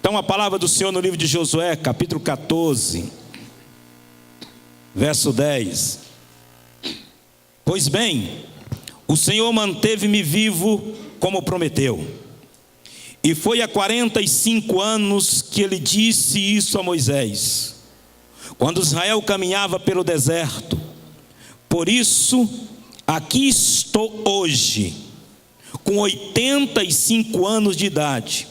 Então a palavra do Senhor no livro de Josué, capítulo 14, verso 10. Pois bem, o Senhor manteve-me vivo como prometeu. E foi há 45 anos que ele disse isso a Moisés, quando Israel caminhava pelo deserto. Por isso, aqui estou hoje, com 85 anos de idade.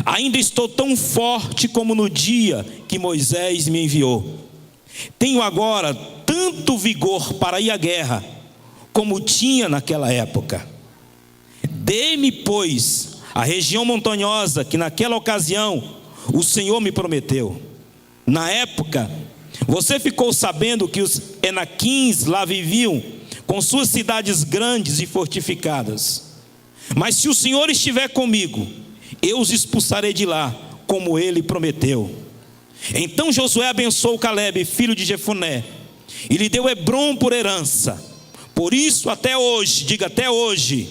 Ainda estou tão forte como no dia que Moisés me enviou. Tenho agora tanto vigor para ir à guerra, como tinha naquela época. Dê-me, pois, a região montanhosa que naquela ocasião o Senhor me prometeu. Na época, você ficou sabendo que os Enaquins lá viviam, com suas cidades grandes e fortificadas. Mas se o Senhor estiver comigo, eu os expulsarei de lá, como ele prometeu. Então Josué abençoou Calebe, filho de Jefoné, e lhe deu Hebrom por herança. Por isso até hoje, diga até hoje,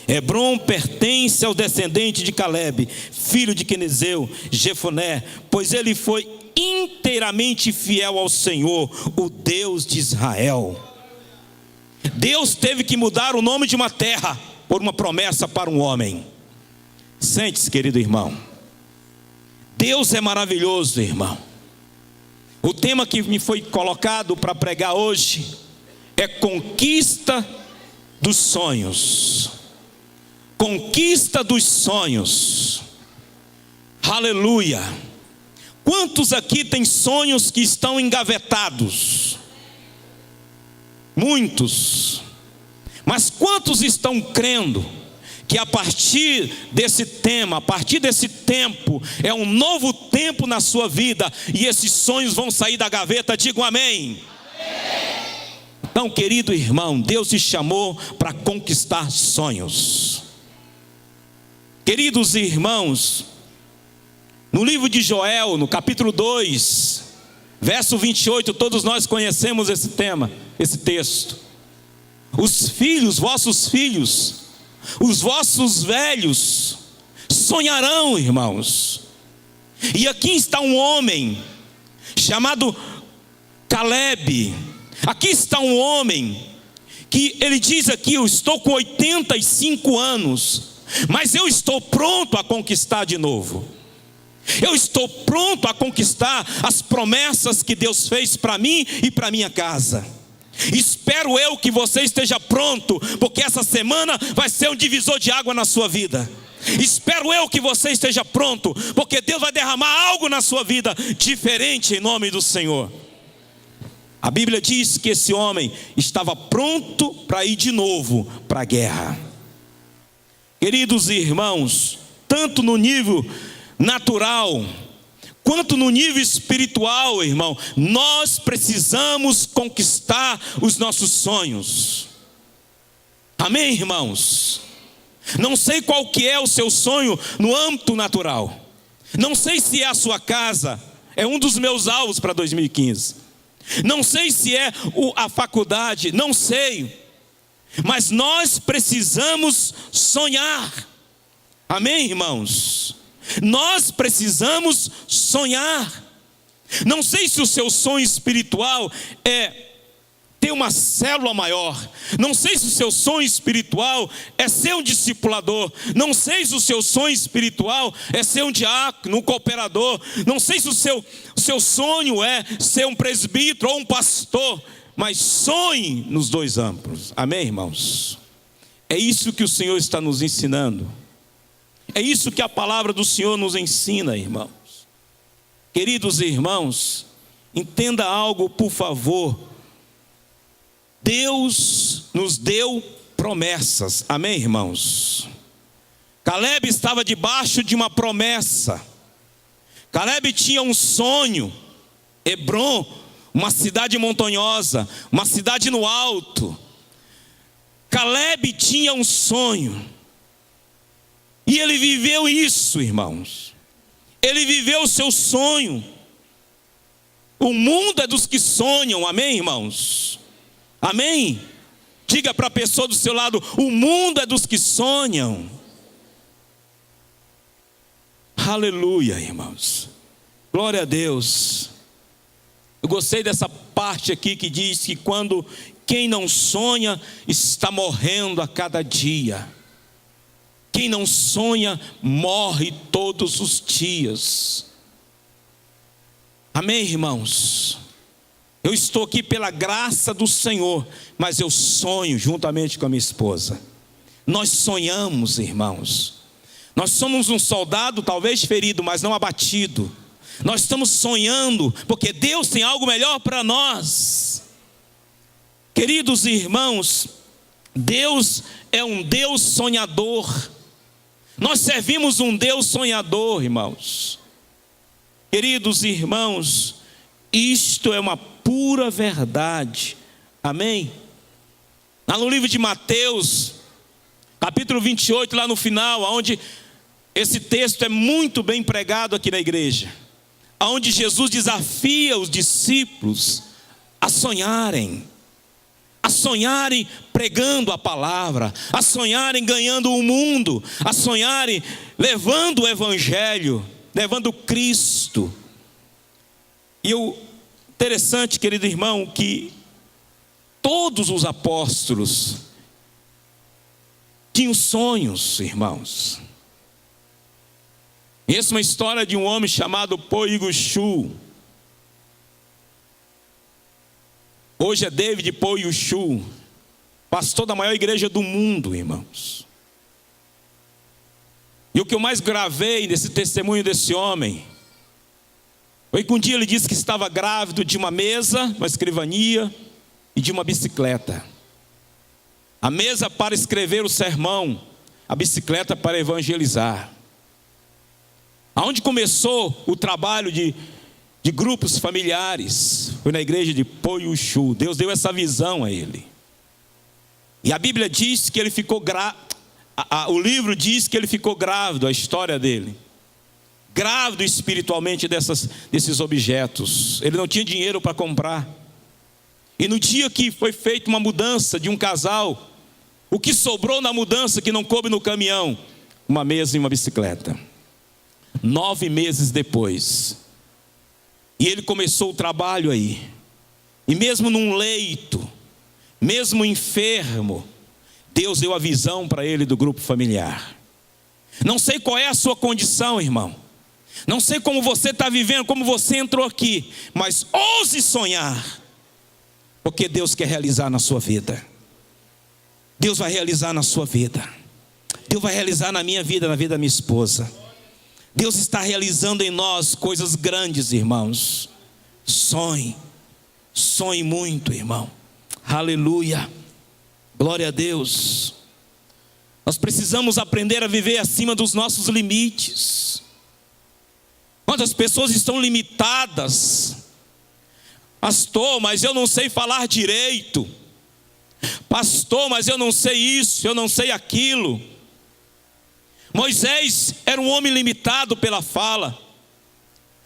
Hebrom pertence aos descendentes de Calebe, filho de Quenezeu, Jefoné, pois ele foi inteiramente fiel ao Senhor, o Deus de Israel. Deus teve que mudar o nome de uma terra por uma promessa para um homem. Sente-se, querido irmão. Deus é maravilhoso, irmão. O tema que me foi colocado para pregar hoje é conquista dos sonhos. Conquista dos sonhos. Aleluia. Quantos aqui têm sonhos que estão engavetados? Muitos. Mas quantos estão crendo que a partir desse tema, a partir desse tempo, é um novo tempo na sua vida, e esses sonhos vão sair da gaveta? Digam amém. Então, querido irmão, Deus te chamou para conquistar sonhos. Queridos irmãos, no livro de Joel, no capítulo 2, verso 28, todos nós conhecemos esse tema, esse texto. Os filhos, vossos filhos, os vossos velhos sonharão, irmãos. E aqui está um homem chamado Calebe. Aqui está um homem que ele diz aqui: eu estou com 85 anos, mas eu estou pronto a conquistar de novo. Eu estou pronto a conquistar as promessas que Deus fez para mim e para minha casa. Espero eu que você esteja pronto, porque essa semana vai ser um divisor de água na sua vida. Espero eu que você esteja pronto, porque Deus vai derramar algo na sua vida diferente em nome do Senhor. A Bíblia diz que esse homem estava pronto para ir de novo para a guerra. Queridos irmãos, tanto no nível natural quanto no nível espiritual, irmão, nós precisamos conquistar os nossos sonhos. Amém, irmãos? Não sei qual que é o seu sonho no âmbito natural. Não sei se é a sua casa, é um dos meus alvos para 2015. Não sei se é a faculdade, não sei. Mas nós precisamos sonhar. Amém, irmãos? Nós precisamos sonhar. Não sei se o seu sonho espiritual é ter uma célula maior. Não sei se o seu sonho espiritual é ser um discipulador. Não sei se o seu sonho espiritual é ser um diácono, um cooperador. Não sei se o seu sonho é ser um presbítero ou um pastor. Mas sonhe nos dois âmbitos. Amém, irmãos? É isso que o Senhor está nos ensinando. É isso que a palavra do Senhor nos ensina, irmãos. Queridos irmãos, entenda algo, por favor. Deus nos deu promessas. Amém, irmãos? Calebe estava debaixo de uma promessa. Calebe tinha um sonho. Hebrom, uma cidade montanhosa, uma cidade no alto. Calebe tinha um sonho. E ele viveu isso, irmãos. Ele viveu o seu sonho. O mundo é dos que sonham, amém, irmãos? Amém? Diga para a pessoa do seu lado: o mundo é dos que sonham. Aleluia, irmãos. Glória a Deus. Eu gostei dessa parte aqui que diz que quando quem não sonha está morrendo a cada dia. Quem não sonha morre todos os dias. Amém, irmãos? Eu estou aqui pela graça do Senhor, mas eu sonho juntamente com a minha esposa. Nós sonhamos, irmãos. Nós somos um soldado talvez ferido, mas não abatido. Nós estamos sonhando, porque Deus tem algo melhor para nós. Queridos irmãos, Deus é um Deus sonhador. Nós servimos um Deus sonhador, irmãos. Queridos irmãos, isto é uma pura verdade. Amém? Lá no livro de Mateus, capítulo 28, lá no final, onde esse texto é muito bem pregado aqui na igreja, onde Jesus desafia os discípulos a sonharem pregando a palavra, a sonharem ganhando o mundo, a sonharem levando o evangelho, levando Cristo. E o interessante, querido irmão, que todos os apóstolos tinham sonhos, irmãos. Essa é uma história de um homem chamado Po Yu-Shu. Hoje é David Po Yu-Shu, pastor da maior igreja do mundo, irmãos. E o que eu mais gravei nesse testemunho desse homem foi que um dia ele disse que estava grávido de uma mesa, uma escrivania e de uma bicicleta. A mesa para escrever o sermão, a bicicleta para evangelizar. Aonde começou o trabalho de grupos familiares, foi na igreja de Po Yu-Shu. Deus deu essa visão a ele. E a Bíblia diz que ele ficou grávido. O livro diz que ele ficou grávido, a história dele. Grávido espiritualmente desses objetos. Ele não tinha dinheiro para comprar. E no dia que foi feita uma mudança de um casal, o que sobrou na mudança que não coube no caminhão? Uma mesa e uma bicicleta. 9 meses depois, e ele começou o trabalho aí, e mesmo num leito, mesmo enfermo, Deus deu a visão para ele do grupo familiar. Não sei qual é a sua condição, irmão, não sei como você está vivendo, como você entrou aqui, mas ouse sonhar, porque Deus quer realizar na sua vida. Deus vai realizar na sua vida, Deus vai realizar na minha vida, na vida da minha esposa. Deus está realizando em nós coisas grandes, irmãos. Sonhe muito, irmão. Aleluia, glória a Deus. Nós precisamos aprender a viver acima dos nossos limites. Quantas pessoas estão limitadas? Pastor, mas eu não sei falar direito. Pastor, mas eu não sei isso, eu não sei aquilo. Moisés era um homem limitado pela fala.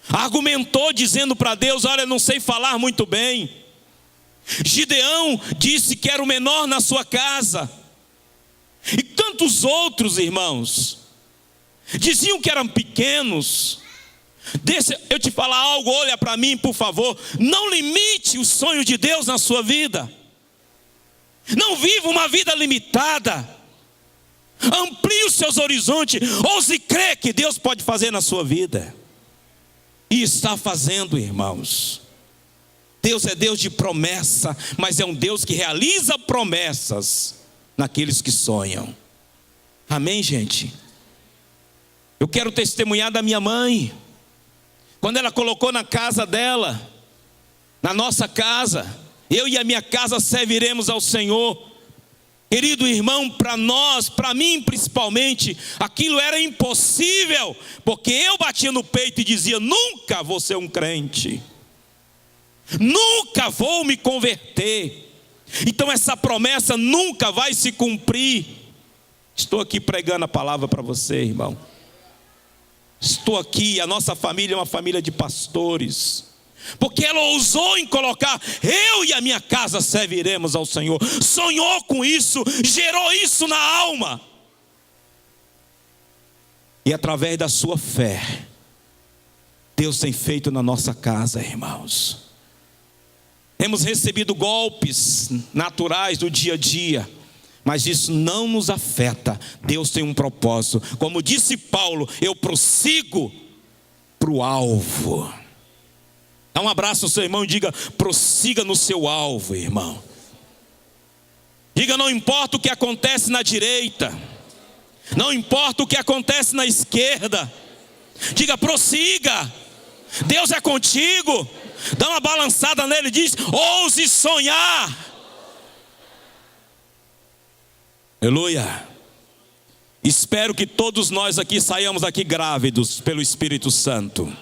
Argumentou dizendo para Deus: olha, eu não sei falar muito bem. Gideão disse que era o menor na sua casa. E tantos outros irmãos diziam que eram pequenos. Deixa eu te falar algo, olha para mim por favor. Não limite o sonho de Deus na sua vida. Não viva uma vida limitada. Amplie os seus horizontes. Ouse crer que Deus pode fazer na sua vida. E está fazendo, irmãos. Deus é Deus de promessa, mas é um Deus que realiza promessas naqueles que sonham. Amém, gente? Eu quero testemunhar da minha mãe. Quando ela colocou na casa dela, na nossa casa, eu e a minha casa serviremos ao Senhor. Querido irmão, para nós, para mim principalmente, aquilo era impossível, porque eu batia no peito e dizia: nunca vou ser um crente, nunca vou me converter, então essa promessa nunca vai se cumprir. Estou aqui pregando a palavra para você, irmão. Estou aqui, a nossa família é uma família de pastores, porque ela ousou em colocar: eu e a minha casa serviremos ao Senhor. Sonhou com isso, gerou isso na alma. E através da sua fé, Deus tem feito na nossa casa, irmãos. Temos recebido golpes naturais do dia a dia, mas isso não nos afeta. Deus tem um propósito. Como disse Paulo, eu prossigo para o alvo. Dá um abraço ao seu irmão e diga: prossiga no seu alvo, irmão. Diga: não importa o que acontece na direita, não importa o que acontece na esquerda, diga: prossiga, Deus é contigo. Dá uma balançada nele e diz: ouse sonhar. Aleluia. Espero que todos nós aqui saiamos aqui grávidos pelo Espírito Santo.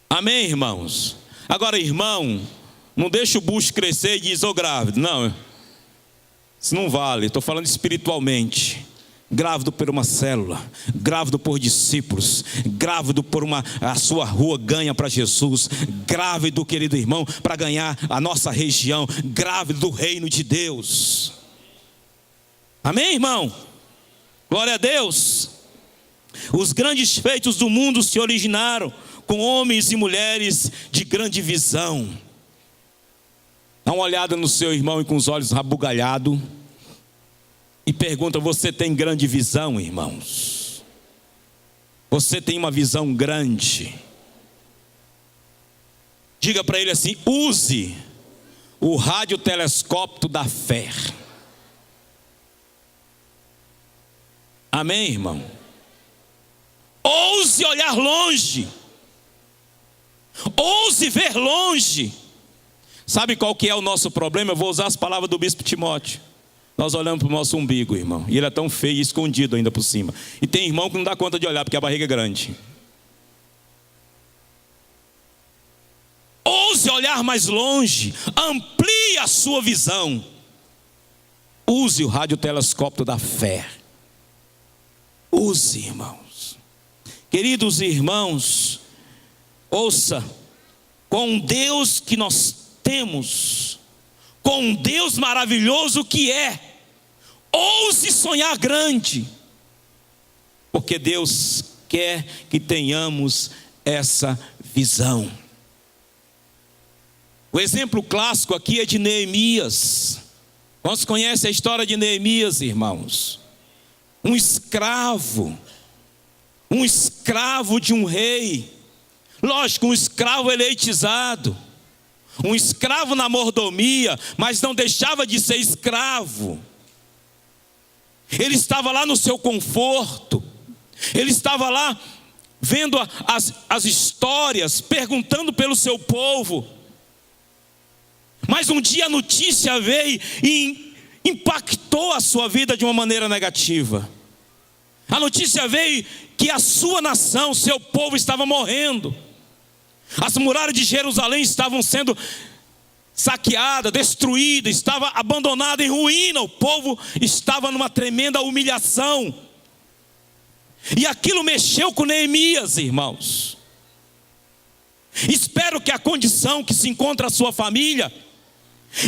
Amém, irmãos? Agora, irmão, não deixa o bucho crescer e diz: ô grávido. Não, isso não vale. Estou falando espiritualmente. Grávido por uma célula, grávido por discípulos, grávido por a sua rua ganha para Jesus, grávido, querido irmão, para ganhar a nossa região, grávido do reino de Deus. Amém, irmão? Glória a Deus. Os grandes feitos do mundo se originaram com homens e mulheres de grande visão. Dá uma olhada no seu irmão e com os olhos rabugalhados e pergunta: você tem grande visão, irmãos? Você tem uma visão grande? Diga para ele assim: use o radiotelescópio da fé. Amém, irmão? Ouse olhar longe. Ouse ver longe. Sabe qual que é o nosso problema? Eu vou usar as palavras do bispo Timóteo. Nós olhamos para o nosso umbigo, irmão, e ele é tão feio e escondido ainda por cima. E tem irmão que não dá conta de olhar porque a barriga é grande. Ouse olhar mais longe. Amplie a sua visão. Use o radiotelescópio da fé. Use, irmãos. Queridos irmãos, ouça, com Deus que nós temos, com um Deus maravilhoso que é, ouse sonhar grande, porque Deus quer que tenhamos essa visão. O exemplo clássico aqui é de Neemias. Quantos conhecem a história de Neemias, irmãos? Um escravo de um rei, lógico, um escravo eleitizado, um escravo na mordomia, mas não deixava de ser escravo. Ele estava lá no seu conforto, ele estava lá vendo as histórias, perguntando pelo seu povo. Mas um dia a notícia veio e impactou a sua vida de uma maneira negativa. A notícia veio que a sua nação, seu povo estava morrendo. As muralhas de Jerusalém estavam sendo saqueadas, destruídas, estava abandonada em ruína. O povo estava numa tremenda humilhação. E aquilo mexeu com Neemias, irmãos. Espero que a condição que se encontra a sua família,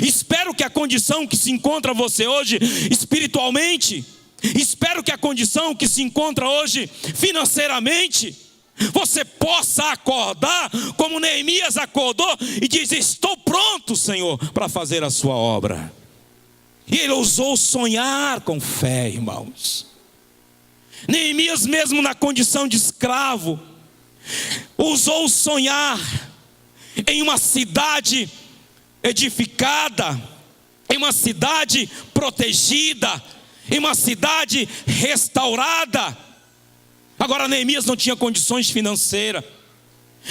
espero que a condição que se encontra você hoje espiritualmente, espero que a condição que se encontra hoje financeiramente, você possa acordar como Neemias acordou e diz: estou pronto, Senhor, para fazer a sua obra. E ele ousou sonhar com fé, irmãos. Neemias, mesmo na condição de escravo, ousou sonhar em uma cidade edificada, em uma cidade protegida, em uma cidade restaurada. Agora, Neemias não tinha condições financeiras.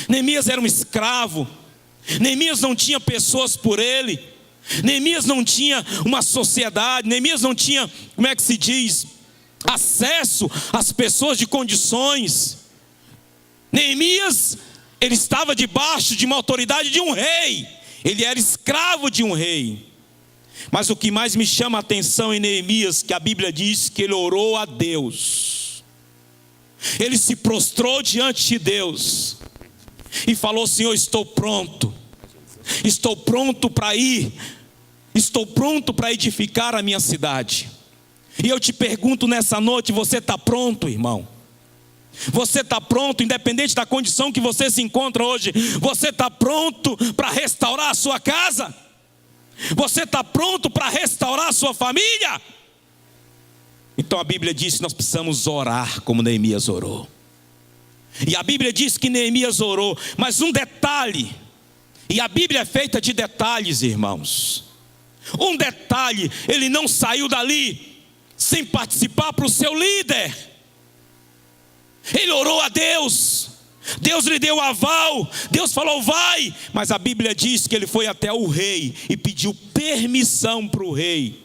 Neemias era um escravo. Neemias não tinha pessoas por ele. Neemias não tinha uma sociedade. Neemias não tinha, como é que se diz, acesso às pessoas de condições. Neemias, ele estava debaixo de uma autoridade de um rei. Ele era escravo de um rei. Mas o que mais me chama a atenção em Neemias, que a Bíblia diz que ele orou a Deus. Ele se prostrou diante de Deus e falou: Senhor, estou pronto para ir, estou pronto para edificar a minha cidade. E eu te pergunto nessa noite, você está pronto, irmão? Você está pronto, independente da condição que você se encontra hoje? Você está pronto para restaurar a sua casa? Você está pronto para restaurar a sua família? Então a Bíblia diz que nós precisamos orar como Neemias orou. E a Bíblia diz que Neemias orou, mas um detalhe, e a Bíblia é feita de detalhes, irmãos. Um detalhe, ele não saiu dali sem participar para o seu líder. Ele orou a Deus, Deus lhe deu aval, Deus falou vai, mas a Bíblia diz que ele foi até o rei e pediu permissão para o rei.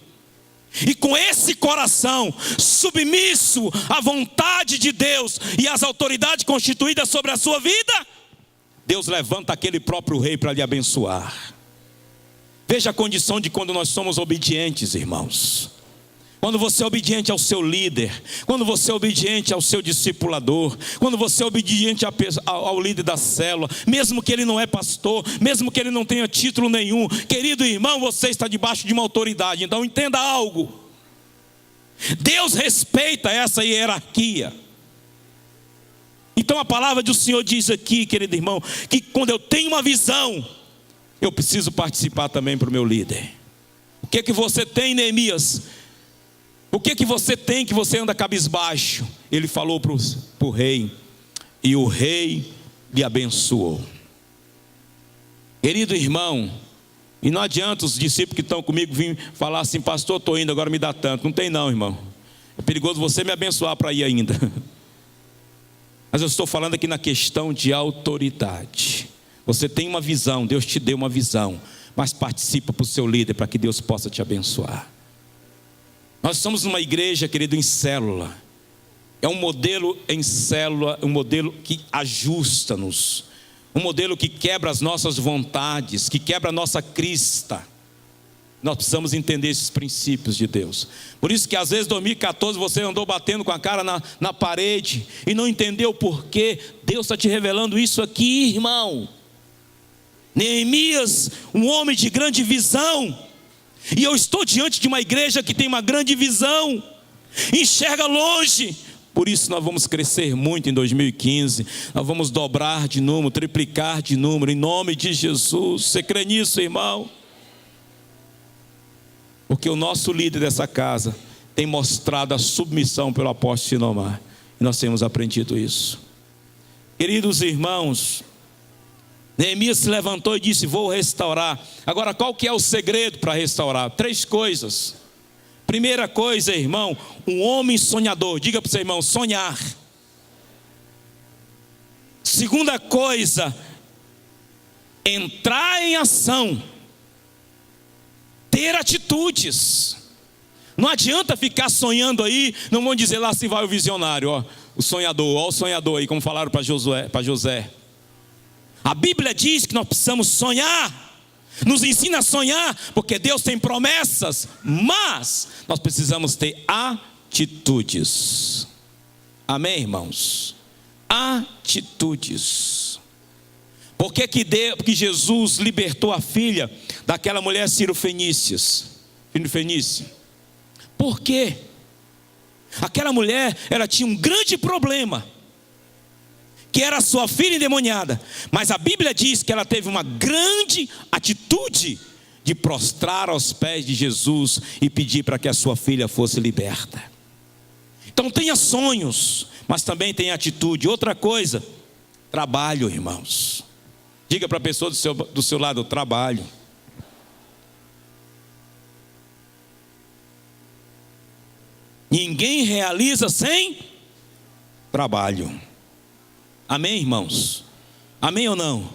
E com esse coração submisso à vontade de Deus e às autoridades constituídas sobre a sua vida, Deus levanta aquele próprio rei para lhe abençoar. Veja a condição de quando nós somos obedientes, irmãos. Quando você é obediente ao seu líder, quando você é obediente ao seu discipulador, quando você é obediente ao líder da célula, mesmo que ele não é pastor, mesmo que ele não tenha título nenhum, querido irmão, você está debaixo de uma autoridade. Então entenda algo, Deus respeita essa hierarquia. Então a palavra do Senhor diz aqui, querido irmão, que quando eu tenho uma visão, eu preciso participar também para o meu líder. O que é que você tem, Neemias? O que é que você tem que você anda cabisbaixo? Ele falou para o rei, e o rei lhe abençoou. Querido irmão, e não adianta os discípulos que estão comigo vir falar assim, pastor, estou indo, agora me dá tanto. Não tem não, irmão. É perigoso você me abençoar para ir ainda. Mas eu estou falando aqui na questão de autoridade. Você tem uma visão, Deus te deu uma visão, mas participa para o seu líder para que Deus possa te abençoar. Nós somos uma igreja, querido, em célula. É um modelo em célula, um modelo que ajusta-nos, um modelo que quebra as nossas vontades, que quebra a nossa crista. Nós precisamos entender esses princípios de Deus. Por isso que às vezes em 2014 você andou batendo com a cara na parede e não entendeu o porquê. Deus está te revelando isso aqui, irmão. Neemias, um homem de grande visão. E eu estou diante de uma igreja que tem uma grande visão, enxerga longe. Por isso nós vamos crescer muito em 2015. Nós vamos dobrar de número, triplicar de número, em nome de Jesus. Você crê nisso, irmão? Porque o nosso líder dessa casa tem mostrado a submissão pelo apóstolo Sinomar. E nós temos aprendido isso. Queridos irmãos, Neemias se levantou e disse, vou restaurar. Agora, qual que é o segredo para restaurar? 3 coisas. Primeira coisa, irmão, um homem sonhador. Diga para o seu irmão, sonhar. Segunda coisa, entrar em ação. Ter atitudes. Não adianta ficar sonhando aí. Não vão dizer lá se vai o visionário, ó, o sonhador, ó o sonhador aí, como falaram para José. A Bíblia diz que nós precisamos sonhar, nos ensina a sonhar, porque Deus tem promessas, mas nós precisamos ter atitudes. Amém, irmãos? Atitudes. Por que Jesus libertou a filha daquela mulher Cirofenícia? Por quê? Aquela mulher, ela tinha um grande problema, que era sua filha endemoniada, mas a Bíblia diz que ela teve uma grande atitude de prostrar aos pés de Jesus e pedir para que a sua filha fosse liberta. Então tenha sonhos, mas também tenha atitude. Outra coisa, trabalho, irmãos. Diga para a pessoa do seu lado, trabalho. Ninguém realiza sem trabalho. Amém, irmãos? Amém ou não?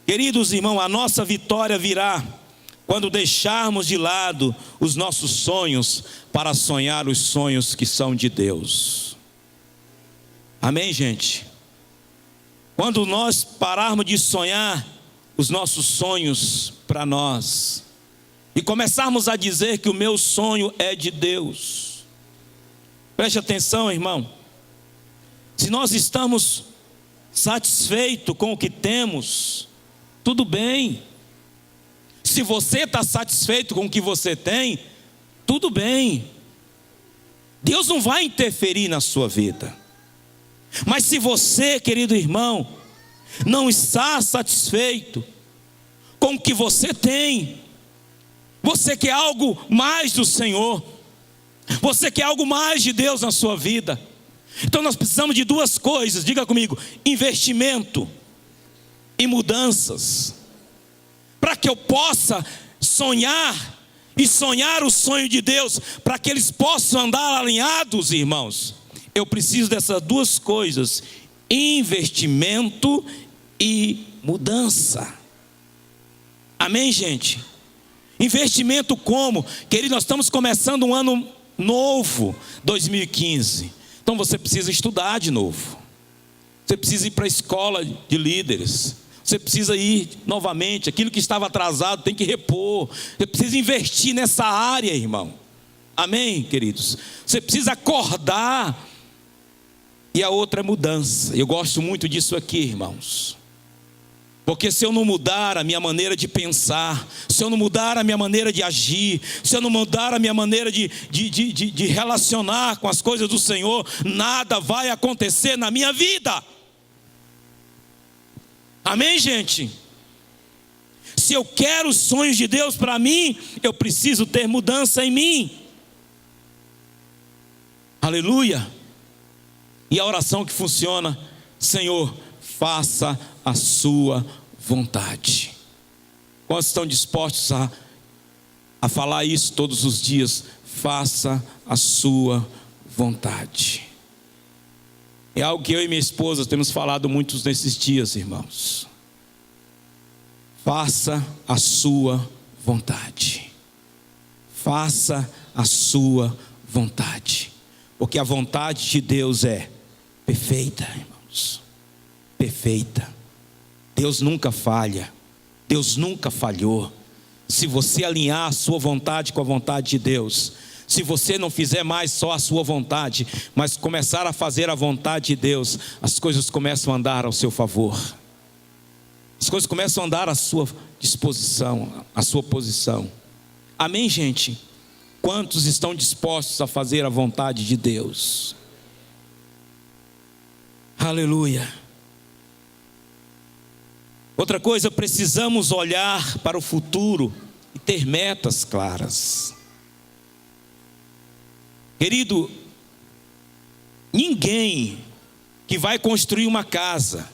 Queridos irmãos, a nossa vitória virá quando deixarmos de lado os nossos sonhos para sonhar os sonhos que são de Deus. Amém, gente? Quando nós pararmos de sonhar os nossos sonhos para nós e começarmos a dizer que o meu sonho é de Deus. Preste atenção, irmão. Se nós estamos satisfeitos com o que temos, tudo bem. Se você está satisfeito com o que você tem, tudo bem. Deus não vai interferir na sua vida. Mas se você, querido irmão, não está satisfeito com o que você tem, você quer algo mais do Senhor, você quer algo mais de Deus na sua vida, então nós precisamos de duas coisas, diga comigo: investimento e mudanças, para que eu possa sonhar e sonhar o sonho de Deus, para que eles possam andar alinhados, irmãos. Eu preciso dessas duas coisas: investimento e mudança. Amém, gente? Investimento como? Querido, nós estamos começando um ano novo, 2015. Então você precisa estudar de novo. Você precisa ir para a escola de líderes. Você precisa ir novamente. Aquilo que estava atrasado tem que repor. Você precisa investir nessa área, irmão. Amém, queridos? Você precisa acordar. E a outra é mudança. Eu gosto muito disso aqui, irmãos. Porque se eu não mudar a minha maneira de pensar, se eu não mudar a minha maneira de agir, se eu não mudar a minha maneira de relacionar com as coisas do Senhor, nada vai acontecer na minha vida. Amém, gente? Se eu quero os sonhos de Deus para mim, eu preciso ter mudança em mim. Aleluia. E a oração que funciona: Senhor, faça a sua vontade. Quantos estão dispostos a falar isso todos os dias? Faça a sua vontade. É algo que eu e minha esposa temos falado muitos nesses dias, irmãos. Faça a sua vontade. Faça a sua vontade. Porque a vontade de Deus é perfeita, irmãos. Perfeita. Deus nunca falha. Deus nunca falhou. Se você alinhar a sua vontade com a vontade de Deus, se você não fizer mais só a sua vontade, mas começar a fazer a vontade de Deus, as coisas começam a andar ao seu favor. As coisas começam a andar à sua disposição, à sua posição. Amém, gente? Quantos estão dispostos a fazer a vontade de Deus? Aleluia. Outra coisa, precisamos olhar para o futuro e ter metas claras. Querido, ninguém que vai construir uma casa,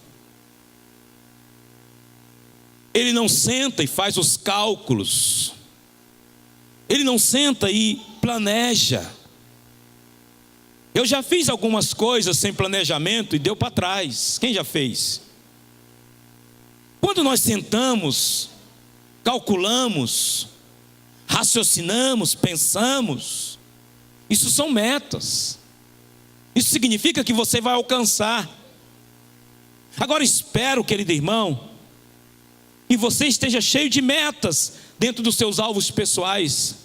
ele não senta e faz os cálculos, ele não senta e planeja. Eu já fiz algumas coisas sem planejamento e deu para trás. Quem já fez? Quando nós sentamos, calculamos, raciocinamos, pensamos, isso são metas. Isso significa que você vai alcançar. Agora espero, querido irmão, que você esteja cheio de metas dentro dos seus alvos pessoais.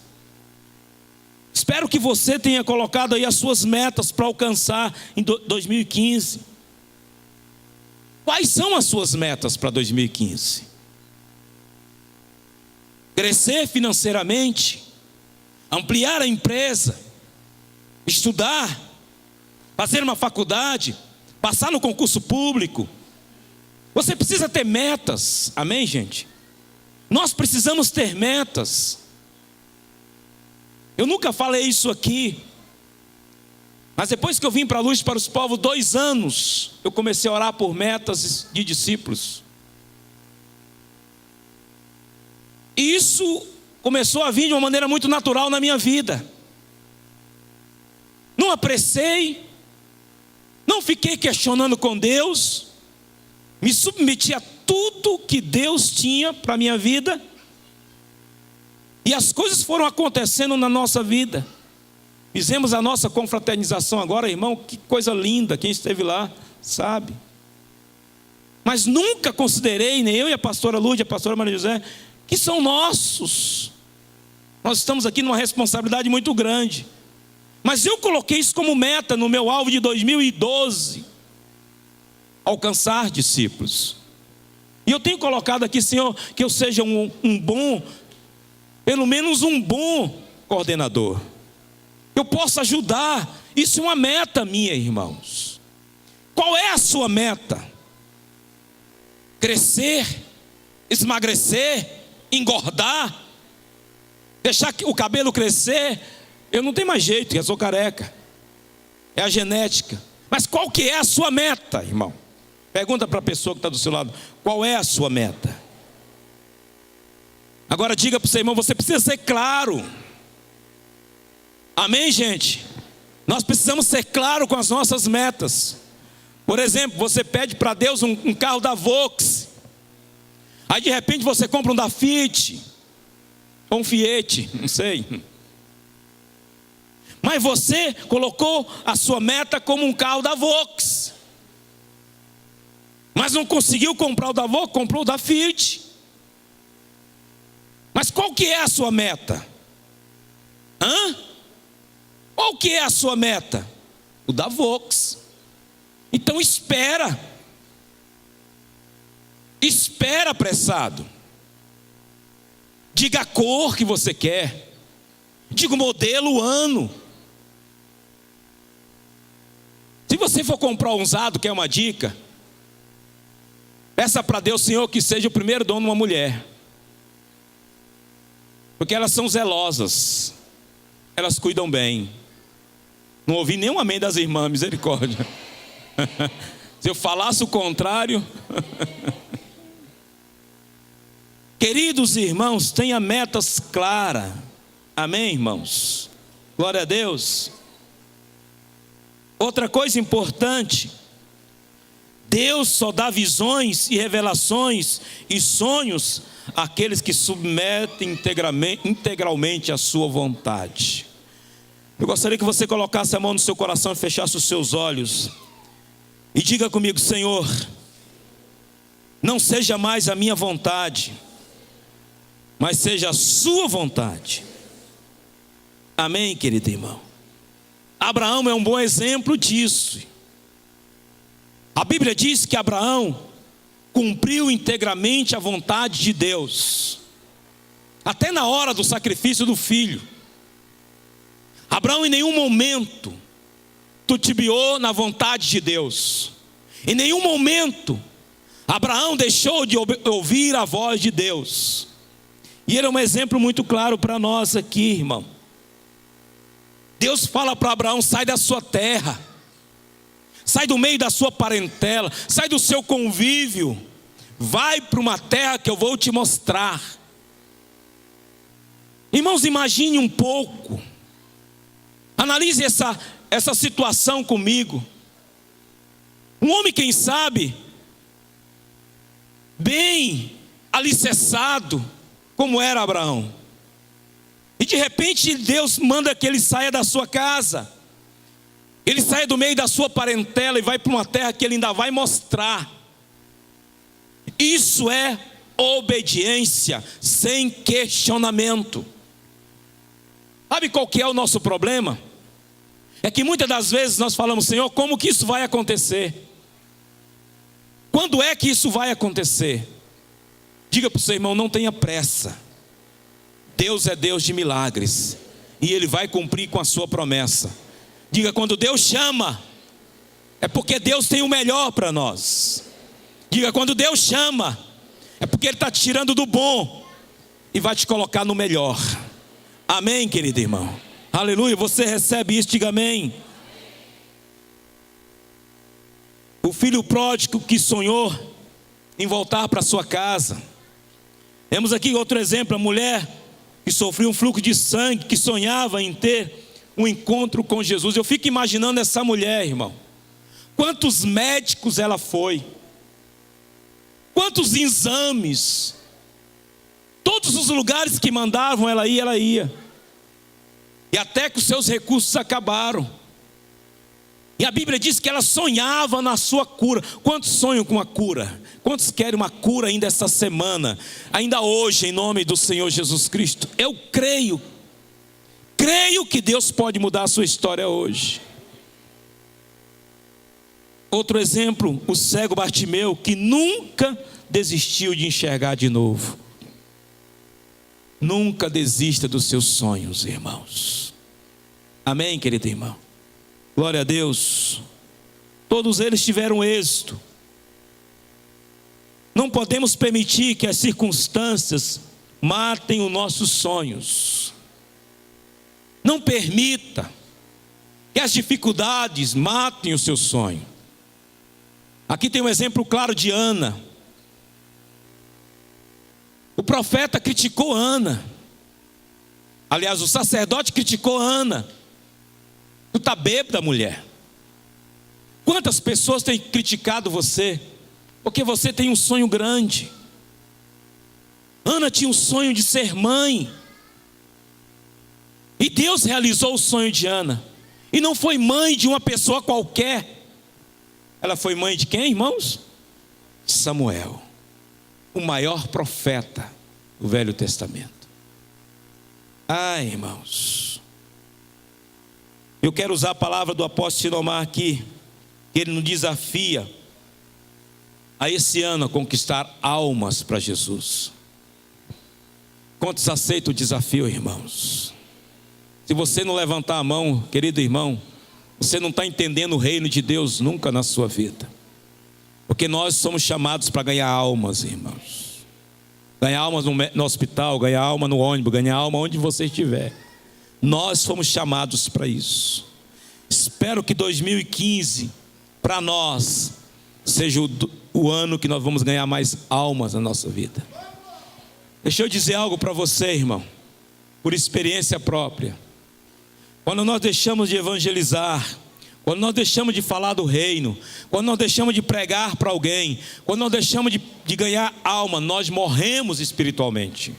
Espero que você tenha colocado aí as suas metas para alcançar em 2015. Quais são as suas metas para 2015? Crescer financeiramente, ampliar a empresa, estudar, fazer uma faculdade, passar no concurso público. Você precisa ter metas, amém, gente? Nós precisamos ter metas. Eu nunca falei isso aqui, mas depois que eu vim para a Luz para os Povos, 2 anos, eu comecei a orar por metas de discípulos. E isso começou a vir de uma maneira muito natural na minha vida. Não apressei, não fiquei questionando com Deus, me submeti a tudo que Deus tinha para a minha vida, e as coisas foram acontecendo na nossa vida. Fizemos a nossa confraternização agora, irmão, que coisa linda, quem esteve lá sabe. Mas nunca considerei, nem eu e a pastora Lúdia, a pastora Maria José, que são nossos. Nós estamos aqui numa responsabilidade muito grande. Mas eu coloquei isso como meta no meu alvo de 2012. Alcançar discípulos. E eu tenho colocado aqui, Senhor, que eu seja um bom, pelo menos um bom coordenador. eu posso ajudar. Isso é uma meta minha, irmãos. Qual é a sua meta? Crescer, esmagrecer, engordar, deixar o cabelo crescer? Eu não tenho mais jeito, eu sou careca. É a genética. Mas qual que é a sua meta, irmão? Pergunta para a pessoa que está do seu lado: qual é a sua meta? Agora diga para o seu irmão: você precisa ser claro. Amém, gente? Nós precisamos ser claros com as nossas metas. Por exemplo, você pede para Deus um carro da Volks. Aí de repente você compra um da Fiat, ou um Fiat, não sei. Mas você colocou a sua meta como um carro da Volks. Mas não conseguiu comprar o da Volks, comprou o da Fiat. Mas qual que é a sua meta? Qual que é a sua meta? O da Volks. Então espera. Espera, apressado. Diga a cor que você quer. Diga o modelo, o ano. Se você for comprar um usado, que é uma dica, peça para Deus, Senhor, que seja o primeiro dono uma mulher. Porque elas são zelosas. Elas cuidam bem. Não ouvi nenhum amém das irmãs, misericórdia. Se eu falasse o contrário. Queridos irmãos, tenha metas claras. Amém, irmãos? Glória a Deus. Outra coisa importante: Deus só dá visões e revelações e sonhos àqueles que submetem integralmente a sua vontade. Eu gostaria que você colocasse a mão no seu coração e fechasse os seus olhos e diga comigo: Senhor, não seja mais a minha vontade, mas seja a sua vontade. Amém, querido irmão? Abraão é um bom exemplo disso. A Bíblia diz que Abraão cumpriu integramente a vontade de Deus, até na hora do sacrifício do filho. Abraão em nenhum momento titubeou na vontade de Deus. Em nenhum momento Abraão deixou de ouvir a voz de Deus. E ele é um exemplo muito claro para nós aqui, irmão. Deus fala para Abraão: sai da sua terra, sai do meio da sua parentela, sai do seu convívio, vai para uma terra que eu vou te mostrar. Irmãos, imagine um pouco, analise essa situação comigo. Um homem, quem sabe, bem alicerçado, como era Abraão. E de repente Deus manda que ele saia da sua casa. Ele saia do meio da sua parentela e vai para uma terra que ele ainda vai mostrar. Isso é obediência sem questionamento. Sabe qual que é o nosso problema? É que muitas das vezes nós falamos: Senhor, como que isso vai acontecer? Quando é que isso vai acontecer? Diga para o seu irmão: não tenha pressa. Deus é Deus de milagres, e Ele vai cumprir com a sua promessa. Diga: quando Deus chama, é porque Deus tem o melhor para nós. Diga: quando Deus chama, é porque Ele está te tirando do bom e vai te colocar no melhor. Amém, querido irmão? Aleluia. Você recebe isso? Diga amém. O filho pródigo que sonhou em voltar para sua casa. Temos aqui outro exemplo: a mulher que sofreu um fluxo de sangue, que sonhava em ter um encontro com Jesus. Eu fico imaginando essa mulher, irmão. Quantos médicos ela foi, quantos exames, todos os lugares que mandavam ela ia. E até que os seus recursos acabaram. E a Bíblia diz que ela sonhava na sua cura. Quantos sonham com a cura? Quantos querem uma cura ainda essa semana? Ainda hoje, em nome do Senhor Jesus Cristo? Eu creio que Deus pode mudar a sua história hoje. Outro exemplo, o cego Bartimeu, que nunca desistiu de enxergar de novo. Nunca desista dos seus sonhos, irmãos. Amém, querido irmão? Glória a Deus. Todos eles tiveram êxito. Não podemos permitir que as circunstâncias matem os nossos sonhos. Não permita que as dificuldades matem o seu sonho. Aqui tem um exemplo claro de Ana. O profeta criticou Ana. Aliás, o sacerdote criticou Ana. Tu está bêbada, mulher. Quantas pessoas têm criticado você? Porque você tem um sonho grande. Ana tinha um sonho de ser mãe. E Deus realizou o sonho de Ana. E não foi mãe de uma pessoa qualquer. Ela foi mãe de quem, irmãos? De Samuel, o maior profeta do Velho Testamento. Ai, irmãos, eu quero usar a palavra do apóstolo Sinomar aqui, que ele nos desafia a esse ano a conquistar almas para Jesus. Quantos aceitam o desafio, irmãos? Se você não levantar a mão, querido irmão, você não está entendendo o reino de Deus nunca na sua vida. Porque nós somos chamados para ganhar almas, irmãos. Ganhar almas no hospital, ganhar alma no ônibus, ganhar alma onde você estiver. Nós fomos chamados para isso. Espero que 2015, para nós, seja o ano que nós vamos ganhar mais almas na nossa vida. Deixa eu dizer algo para você, irmão, por experiência própria. Quando nós deixamos de evangelizar, quando nós deixamos de falar do reino, quando nós deixamos de pregar para alguém, quando nós deixamos de ganhar alma, nós morremos espiritualmente.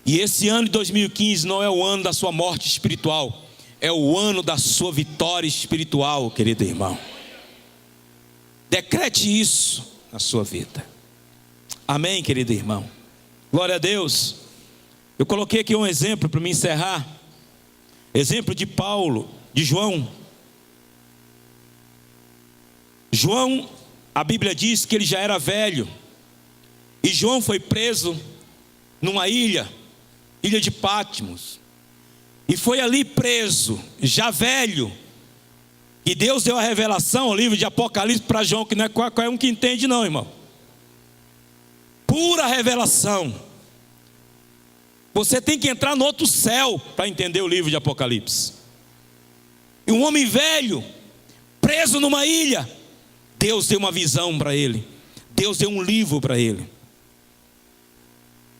E esse ano de 2015 não é o ano da sua morte espiritual, é o ano da sua vitória espiritual, querido irmão. Decrete isso na sua vida. Amém, querido irmão? Glória a Deus. Eu coloquei aqui um exemplo para me encerrar. Exemplo de Paulo, de João. João, a Bíblia diz que ele já era velho. E João foi preso numa ilha de Patmos. E foi ali preso, já velho, e Deus deu a revelação, o livro de Apocalipse para João, que não é qualquer um que entende não, irmão. Pura revelação. Você tem que entrar no outro céu para entender o livro de Apocalipse. E um homem velho, preso numa ilha, Deus deu uma visão para ele. Deus deu um livro para ele.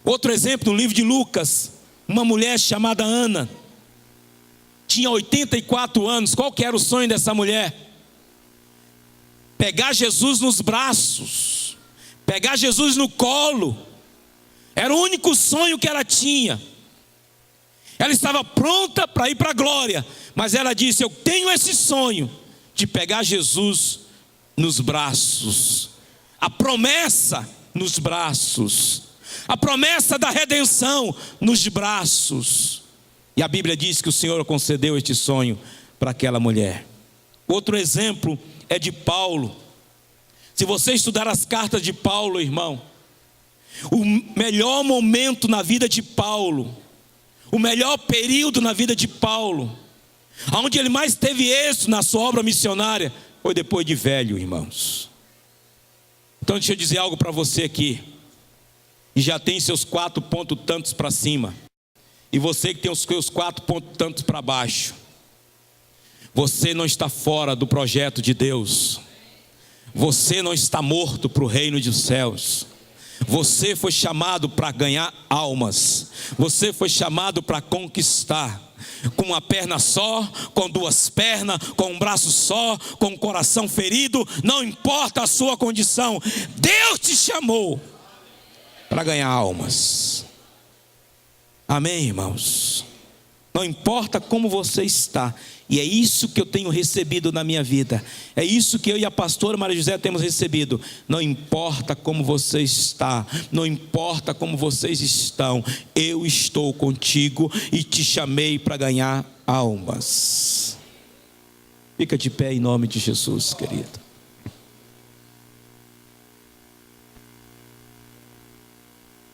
Outro exemplo, no livro de Lucas, uma mulher chamada Ana, tinha 84 anos. Qual que era o sonho dessa mulher? Pegar Jesus nos braços, pegar Jesus no colo. Era o único sonho que ela tinha. Ela estava pronta para ir para a glória, mas ela disse: eu tenho esse sonho de pegar Jesus nos braços. A promessa nos braços, a promessa da redenção nos braços. E a Bíblia diz que o Senhor concedeu este sonho para aquela mulher. Outro exemplo é de Paulo. Se você estudar as cartas de Paulo, irmão, o melhor momento na vida de Paulo, o melhor período na vida de Paulo, onde ele mais teve êxito na sua obra missionária, foi depois de velho, irmãos. Então deixa eu dizer algo para você aqui, e já tem seus 4 pontos tantos para cima, e você que tem os seus 4 pontos tantos para baixo, você não está fora do projeto de Deus. Você não está morto para o reino dos céus. Você foi chamado para ganhar almas. Você foi chamado para conquistar. Com uma perna só, com 2 pernas, com um braço só, com um coração ferido, não importa a sua condição, Deus te chamou para ganhar almas. Amém, irmãos? Não importa como você está. E é isso que eu tenho recebido na minha vida. É isso que eu e a pastora Maria José temos recebido. Não importa como você está, não importa como vocês estão, eu estou contigo e te chamei para ganhar almas. Fica de pé em nome de Jesus, querido.